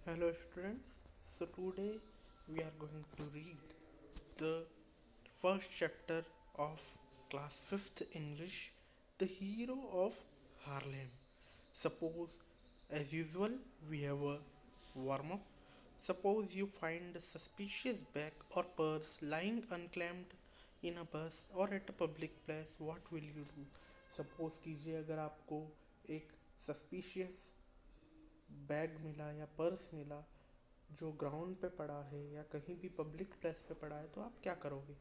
Hello students. So today we are going to read the first chapter of class 5th English, The Hero of Harlem. Suppose as usual we have a warm up. Suppose you find a suspicious bag or purse lying unclaimed in a bus or at a public place, what will you do? Suppose कीजिए अगर आपको एक suspicious bag मिला या purse मिला जो ground पे पड़ा है या कहीं भी पब्लिक प्लेस पे पड़ा है, तो आप क्या करोगे?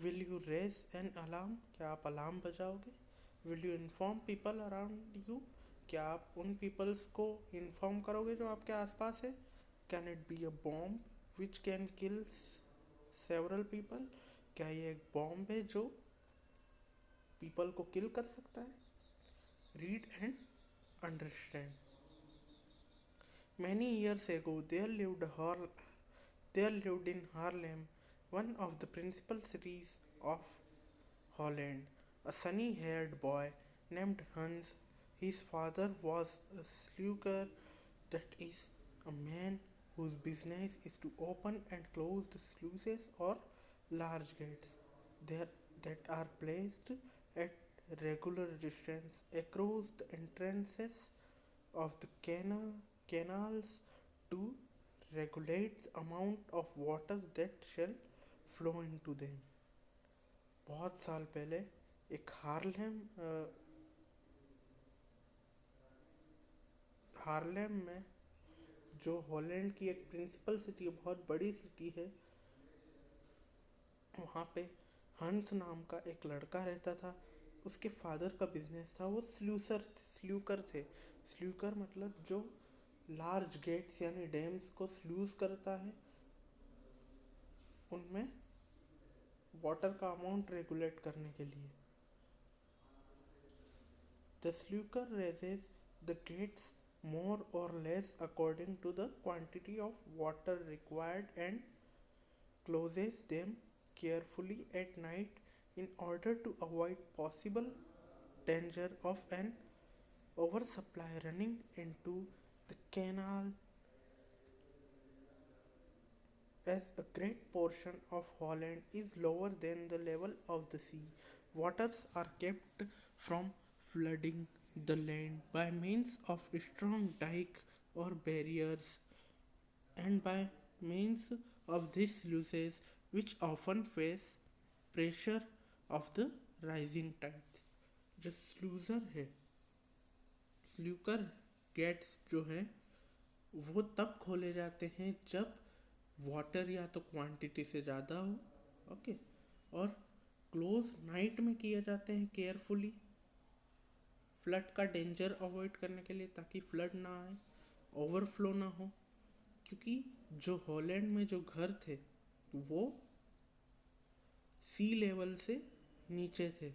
Will you raise an alarm? क्या आप अलार्म बजाओगे? Will you inform people around you? क्या आप उन पीपल्स को इन्फॉर्म करोगे जो आपके आसपास है? Can it be a bomb which can kill several people? क्या ये एक बॉम्ब है जो पीपल को किल कर सकता है? Read and understand. Many years ago, there lived in Haarlem, one of the principal cities of Holland, a sunny-haired boy named Hans. His father was a sluicer, that is, a man whose business is to open and close the sluices or large gates there that are placed at regular distance across the entrances of the canals to regulate the amount of water that shall flow into them. बहुत साल पहले एक Harlem में, जो Holland की एक principal city है, बहुत बड़ी सिटी है, वहाँ पे हंस नाम का एक लड़का रहता था. उसके फादर का बिजनेस था, वो स्ल्यूकर थे. स्ल्यूकर मतलब जो लार्ज गेट्स यानी डैम्स को स्लूज करता है, उनमें वाटर का अमाउंट रेगुलेट करने के लिए. The sluicer raises the gates more or less according to the quantity of water required and closes them carefully at night in order to avoid possible danger of an oversupply running into the canal. As a great portion of Holland is lower than the level of the sea, waters are kept from flooding the land by means of strong dike or barriers, and by means of these sluices, which often face pressure of the rising tides. जो स्लूजर है, स्लूकर gets जो हैं, वो तब खोले जाते हैं जब वाटर या तो क्वांटिटी से ज़्यादा हो, ओके, और क्लोज नाइट में किए जाते हैं केयरफुली, फ्लड का डेंजर अवॉइड करने के लिए, ताकि फ्लड ना आए, ओवरफ्लो ना हो. क्योंकि जो हॉलैंड में जो घर थे वो सी लेवल से नीचे थे.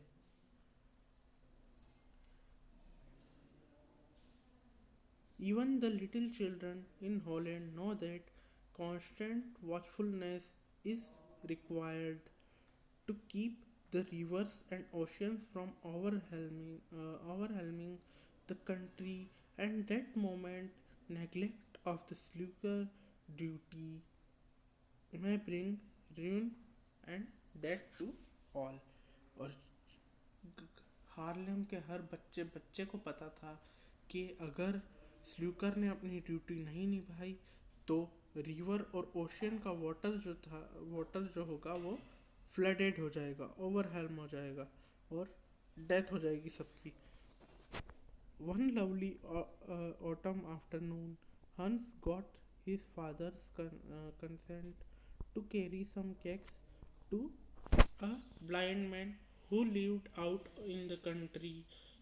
Even the little children in Holland know that constant watchfulness is required to keep the rivers and oceans from overwhelming the country, and that moment neglect of the sluicer duty may bring ruin and death to all. और Harlem के हर बच्चे बच्चे को पता था कि अगर स्ल्यूकर ने अपनी ड्यूटी नहीं निभाई तो रिवर और ओशियन का वाटर जो होगा वो फ्लडेड हो जाएगा, ओवरहेल्म हो जाएगा और डेथ हो जाएगी सबकी. One lovely autumn afternoon, Hans got his father's consent to carry some cakes to a blind man who lived out in the country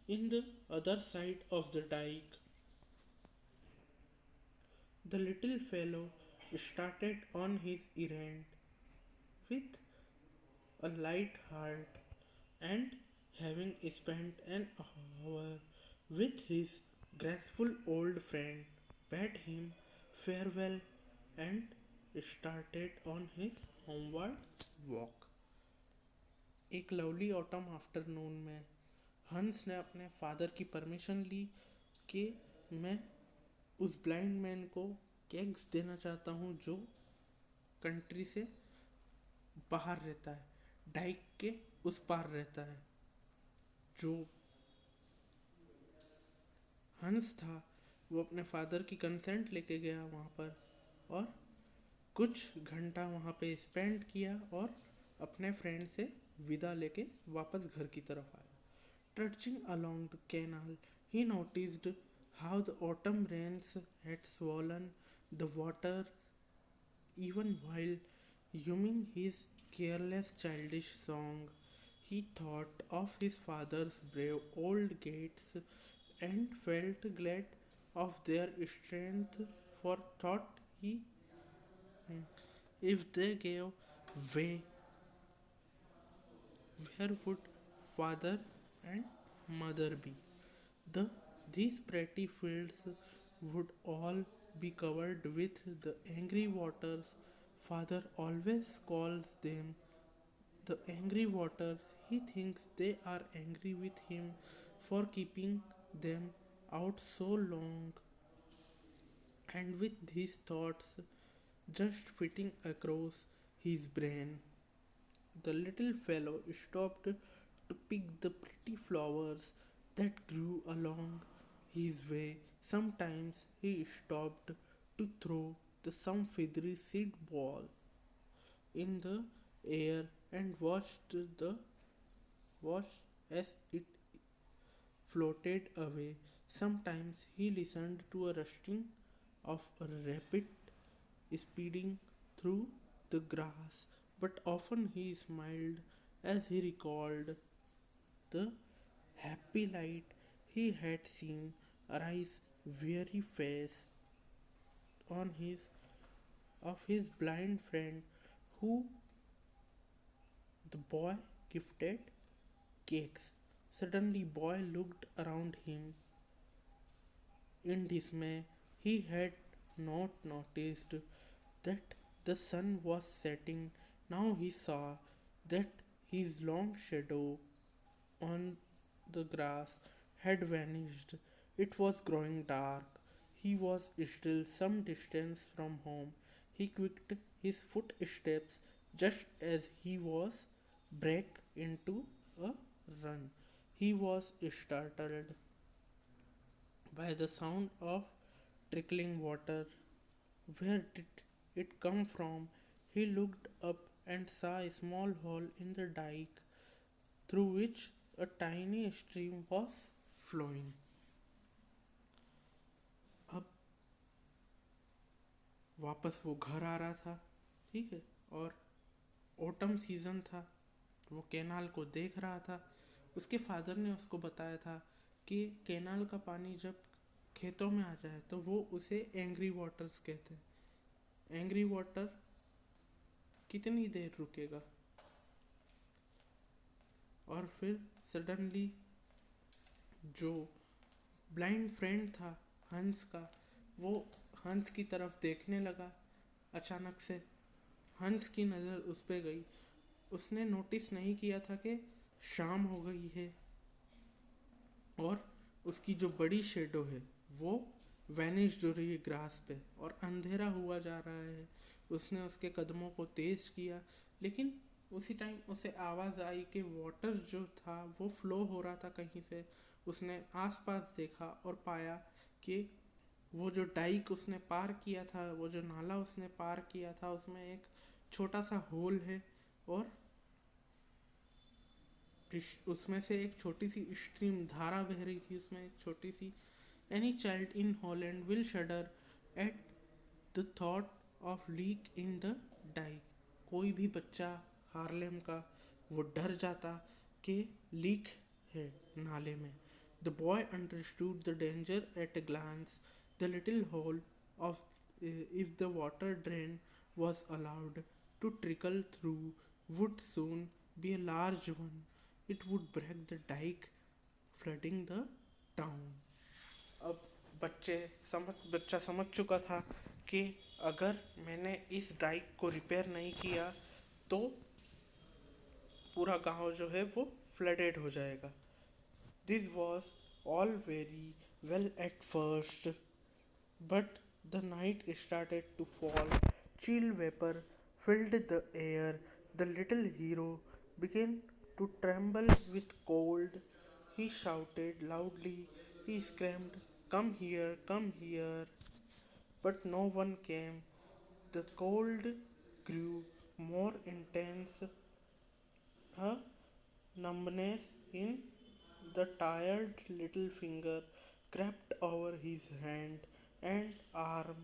in the other side of the dike. The little fellow started on his errand with a light heart, and having spent an hour with his graceful old friend, bade him farewell and started on his homeward walk. एक lovely autumn afternoon में हंस ने अपने father की permission ली कि मैं उस blind man को केक्स देना चाहता हूँ जो कंट्री से बाहर रहता है, डाइक के उस पार रहता है। जो हंस था वो अपने फादर की कंसेंट लेके गया वहाँ पर, और कुछ घंटा वहाँ पे स्पेंड किया और अपने फ्रेंड से विदा लेके वापस घर की तरफ आया। Trudging along the canal, he noticed how the autumn rains had swollen the water. Even while humming his careless childish song, he thought of his father's brave old gates and felt glad of their strength, for thought he, if they gave way, where would father and mother be? The these pretty fields would all be covered with the angry waters. Father always calls them the angry waters. He thinks they are angry with him for keeping them out so long. And with these thoughts just fitting across his brain, the little fellow stopped to pick the pretty flowers that grew along his way. Sometimes he stopped to throw some feathery seed ball in the air and watched as it floated away. Sometimes he listened to a rushing of a rabbit speeding through the grass, but often he smiled as he recalled the happy light he had seen arise very face on his of his blind friend who the boy gifted cakes. Suddenly boy looked around him in dismay. He had not noticed that the sun was setting. Now he saw that his long shadow on the grass had vanished. It was growing dark. He was still some distance from home. He quickened his footsteps just as he was break into a run. He was startled by the sound of trickling water. Where did it come from? He looked up and saw a small hole in the dike through which a tiny stream was flowing. अब वापस वो घर आ रहा था, ठीक है, और autumn season था। वो कैनाल को देख रहा था। उसके फादर ने उसको बताया था कि कैनाल का पानी जब खेतों में आ जाए तो वो उसे एंग्री वाटर्स कहते हैं। एंग्री वाटर कितनी देर रुकेगा? और फिर सडनली जो ब्लाइंड फ्रेंड था हंस का, वो हंस की तरफ देखने लगा। अचानक से हंस की नज़र उस पे गई। उसने नोटिस नहीं किया था कि शाम हो गई है और उसकी जो बड़ी शेडो है वो वैनिश हो रही है ग्रास पे और अंधेरा हुआ जा रहा है। उसने उसके कदमों को तेज किया, लेकिन उसी टाइम उसे आवाज़ आई कि वाटर जो था वो फ्लो हो रहा था कहीं से। उसने आसपास देखा और पाया कि वो जो डाइक उसने पार किया था, वो जो नाला उसने पार किया था, उसमें एक छोटा सा होल है और उसमें से एक छोटी सी स्ट्रीम धारा बह रही थी। उसमें एक छोटी सी any child in Holland will shudder at the thought of leak in the dike. कोई भी बच्चा हार्लेम का वो डर जाता कि लीक है नाले में। The boy understood the danger at a glance. The little hole of if the water drain was allowed to trickle through would soon be a large one. It would break the dike, flooding the town. अब बच्चा समझ चुका था कि अगर मैंने इस Dyke को रिपेयर नहीं किया तो पूरा गांव जो है वो फ्लडेड हो जाएगा। This was all very well at first, but The night started to fall. Chill vapor filled the air. The little hero began to tremble with cold. He shouted loudly. He screamed, "Come here, come here." But no one came. The cold grew more intense. A numbness in the tired little finger crept over his hand and arm,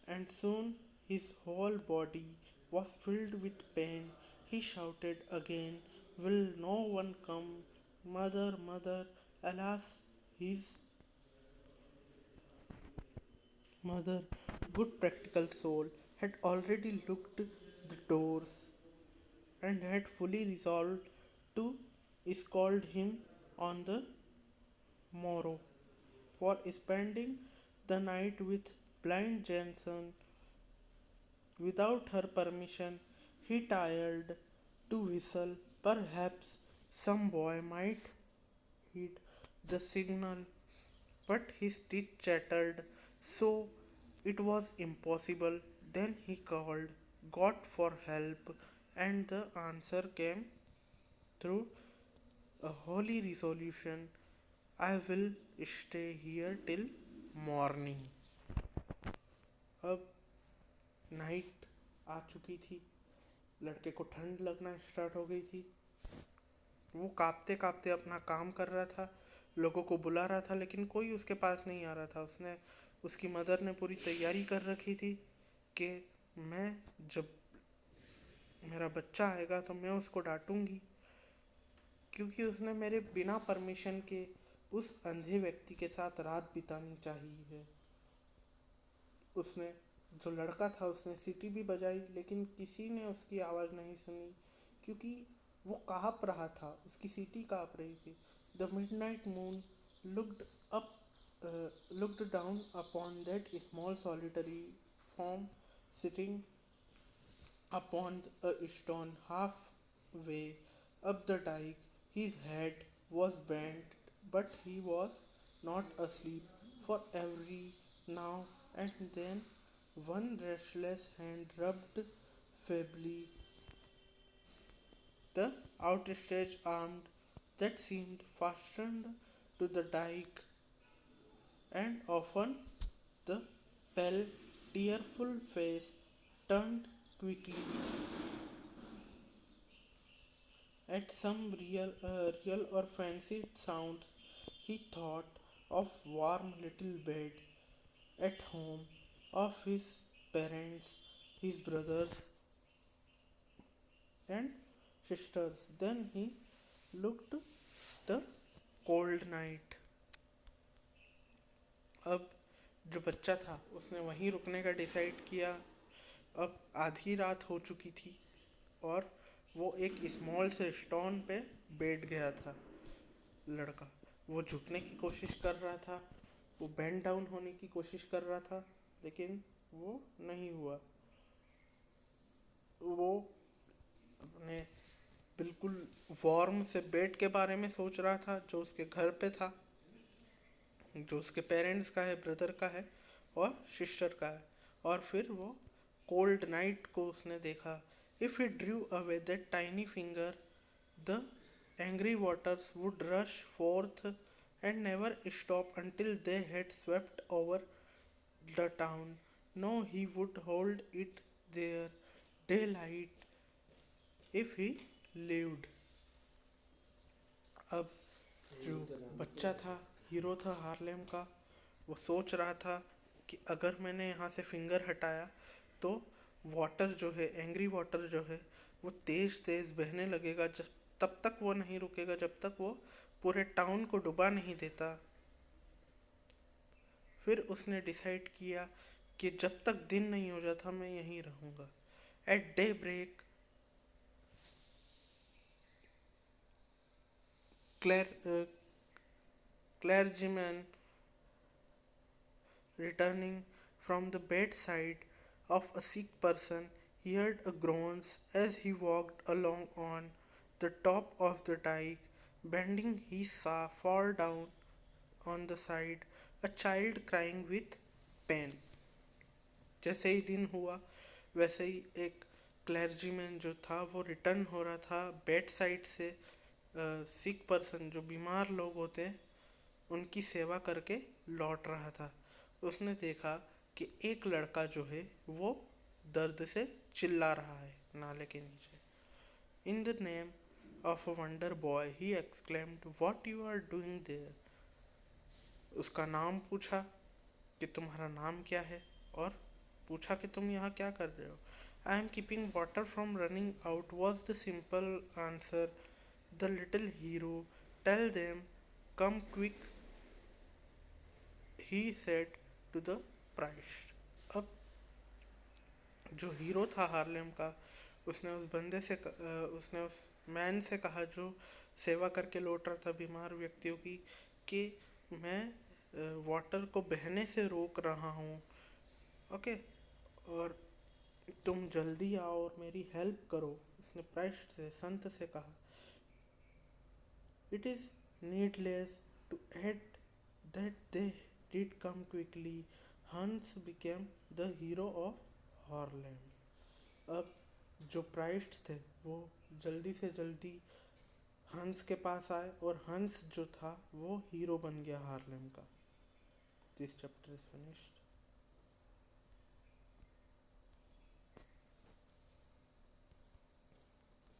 and soon his whole body was filled with pain. He shouted again, "Will no one come? Mother, mother!" Alas, his mother, good practical soul, had already looked the doors and had fully resolved to scold him on the morrow for spending the night with blind Jensen without her permission. He tired to whistle. Perhaps some boy might heed the signal, but his teeth chattered, so it was impossible. Then he called God for help, and the answer came through a holy resolution. I will stay here till morning. अब night आ चुकी थी, लड़के को ठंड लगना start हो गई थी। वो कांपते कांपते अपना काम कर रहा था, लोगों को बुला रहा था, लेकिन कोई उसके पास नहीं आ रहा था। उसकी मदर ने पूरी तैयारी कर रखी थी कि मैं जब मेरा बच्चा आएगा तो मैं उसको डांटूंगी, क्योंकि उसने मेरे बिना परमिशन के उस अंधे व्यक्ति के साथ रात बितानी चाहिए है। उसने जो लड़का था उसने सीटी भी बजाई, लेकिन किसी ने उसकी आवाज़ नहीं सुनी, क्योंकि वो काँप रहा था, उसकी सीटी काँप रही थी। The midnight moon looked up looked down upon that small solitary form sitting upon a stone halfway up the dike. His head was bent, but he was not asleep, for every now and then one restless hand rubbed feebly the outstretched arm that seemed fastened to the dike, and often the pale, tearful face turned quickly at some real or fancied sounds. He thought of warm little bed at home, of his parents, his brothers and sisters. Then he looked the cold night. अब जो बच्चा था उसने वहीं रुकने का decide किया। अब आधी रात हो चुकी थी और वो एक स्मॉल से स्टोन पे बैठ गया था। लड़का वो झुकने की कोशिश कर रहा था, वो बेंड डाउन होने की कोशिश कर रहा था, लेकिन वो नहीं हुआ। वो अपने बिल्कुल वार्म से बेड के बारे में सोच रहा था जो उसके घर पे था, जो उसके पेरेंट्स का है, ब्रदर का है और सिस्टर का है। और फिर वो कोल्ड नाइट को उसने देखा। If he Drew away that tiny finger, the angry waters would rush fourth and never stop until they had swept over the town. No, he would hold it there, daylight, if he lived. अब जो बच्चा था, hero था Harlem का, वो सोच रहा था कि अगर मैंने यहाँ से फिंगर हटाया तो वाटर जो है, एंग्री वाटर जो है, वो तेज़ तेज़ बहने लगेगा। जब तब तक वो नहीं रुकेगा जब तक वो पूरे टाउन को डुबा नहीं देता। फिर उसने डिसाइड किया कि जब तक दिन नहीं हो जाता मैं यहीं रहूँगा। At daybreak clear clergyman returning from the bedside of a sick person heard a groans as he walked along on the top of the dike. Bending, he saw far down on the side a child crying with pain. जैसे ही दिन हुआ वैसे ही एक clergyman जो था वो return हो रहा था बेड साइड से, सिक पर्सन जो बीमार लोग होते हैं उनकी सेवा करके लौट रहा था। उसने देखा कि एक लड़का जो है वो दर्द से चिल्ला रहा है नाले के नीचे। In the name of a wonder boy he exclaimed, what you are doing there. उसका नाम पूछा कि तुम्हारा नाम क्या है, और पूछा कि तुम यहाँ क्या कर रहे हो। I am keeping water from running out was the simple answer. The little hero tell them come quick he said to the priest. अब जो हीरो था हार्लेम का, उसने उस बंदे से उसने उस मैन से कहा जो सेवा करके लौट रहा था बीमार व्यक्तियों की, कि मैं वाटर को बहने से रोक रहा हूँ, ओके, और तुम जल्दी आओ और मेरी हेल्प करो। उसने प्राइस्ट से, संत से कहा। It is needless to add that they did come quickly. Hans became the hero of Harlem. अब जो प्राइस्ट थे वो जल्दी से जल्दी हंस के पास आए, और हंस जो था वो हीरो बन गया हार्लेम का। This chapter is finished.